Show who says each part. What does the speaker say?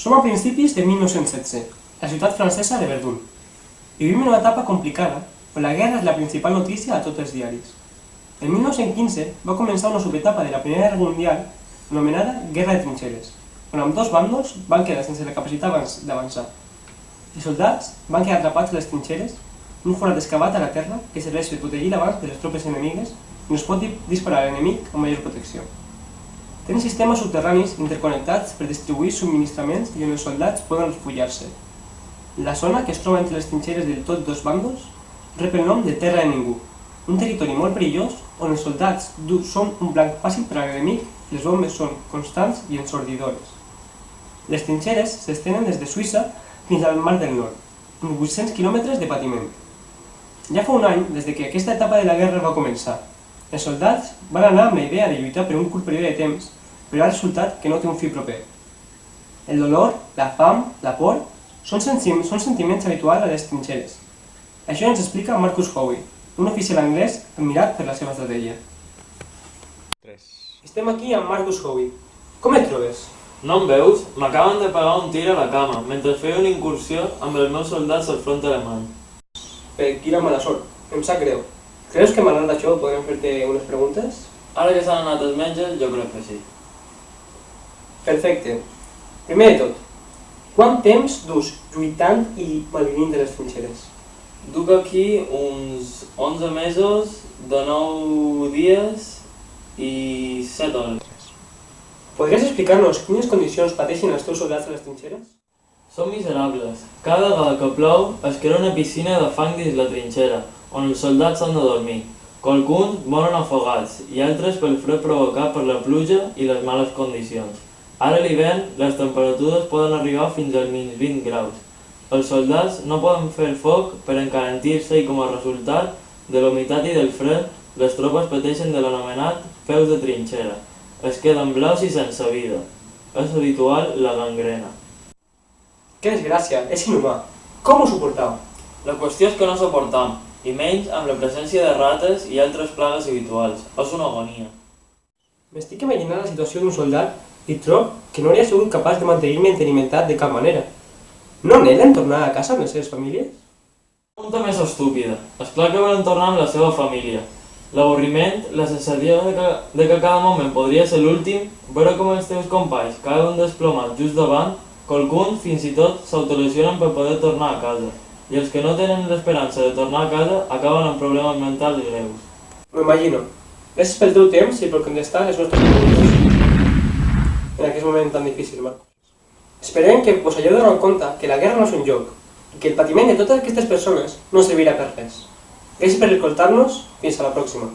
Speaker 1: Som a principis de 1916, la ciutat francesa de Verdun, i vivim en una etapa complicada on la guerra és la principal notícia a tots els diaris. En 1915 va començar una subetapa de la Primera Guerra Mundial anomenada Guerra de Trinxeres, on ambdós bàndols van quedar sense la capacitat d'avançar. Els soldats van quedar atrapats a les trinxeres, un forat excavat a la terra que serveix per protegir l'abast de les tropes enemigues i no es pot disparar a l'enemic amb major protecció. Tenen sistemes subterranis interconnectats per distribuir subministraments i on els soldats poden refugiar-se. La zona, que es troba entre les trinxeres de tots dos bàndols, rep el nom de Terra de Ningú, un territori molt perillós on els soldats són un blanc fàcil per a l'enemic i les bombes són constants i ensordidores. Les trinxeres s'estenen des de Suïssa fins al Mar del Nord, amb 800 quilòmetres de patiment. Ja fa un any des que aquesta etapa de la guerra va començar. Els soldats van anar amb la idea de lluitar per un curt període de temps, però ha resultat que no té un fi proper. El dolor, la fam, la por, són sentiments habituals a les trinxeres. Això ens explica Marcus Howie, un oficial anglès admirat per la seva estratègia. Estem aquí amb Marcus Howie. Com et trobes?
Speaker 2: No em veus? M'acaben de pegar un tir a la cama, mentre feia una incursió amb els meus soldats al front alemany.
Speaker 1: Quina mala sort. Em sap greu. Creus que malgrat això podrem fer-te unes preguntes?
Speaker 2: Ara que s'han anat els metges, jo crec que sí.
Speaker 1: Perfecte. Primer de tot, quant temps dus lluitant i malvivint de les trinxeres?
Speaker 2: Duc aquí uns 11 mesos, de 9 dies i 7 hores.
Speaker 1: Podries explicar-nos quines condicions pateixen els teus soldats a les trinxeres?
Speaker 2: Són miserables. Cada vegada que plou es crea una piscina de fang dins la trinxera, on els soldats han de dormir. Qualcuns moren afogats i altres pel fred provocat per la pluja i les males condicions. Ara a l'hivern les temperatures poden arribar fins als menys 20 graus. Els soldats no poden fer foc per encalentir-se i com a resultat de la humitat i del fred, les tropes pateixen de l'anomenat peus de trinxera. Es queden blaus i sense vida. És habitual la gangrena.
Speaker 1: Que desgràcia, és inhumà. Com ho suportau?
Speaker 2: La qüestió és que no suportam, i menys amb la presència de rates i altres plagues habituals. És una agonia.
Speaker 1: M'estic imaginant la situació d'un soldat i trob que no hauria sigut capaç de mantenir-me entenimentat de cap manera. No anhelen tornar a casa amb les seves famílies?
Speaker 2: Pregunta més estúpida. Esclar que volen tornar amb la seva família. L'avorriment, la sensació de que cada moment podria ser l'últim, veure com els teus companys cauen desplomats just davant, qualcuns fins i tot s'autolesionen per poder tornar a casa, i els que no tenen l'esperança de tornar a casa acaben amb problemes mentals greus.
Speaker 1: M'ho imagino. Gràcies pel teu temps i per contestar les nostres preguntes en aquest moment tan difícil, Marcos. Esperem que us hagueu donat compte que la guerra no és un joc i que el patiment de totes aquestes persones no servirà per res. Gràcies per escoltar-nos. Fins a la pròxima.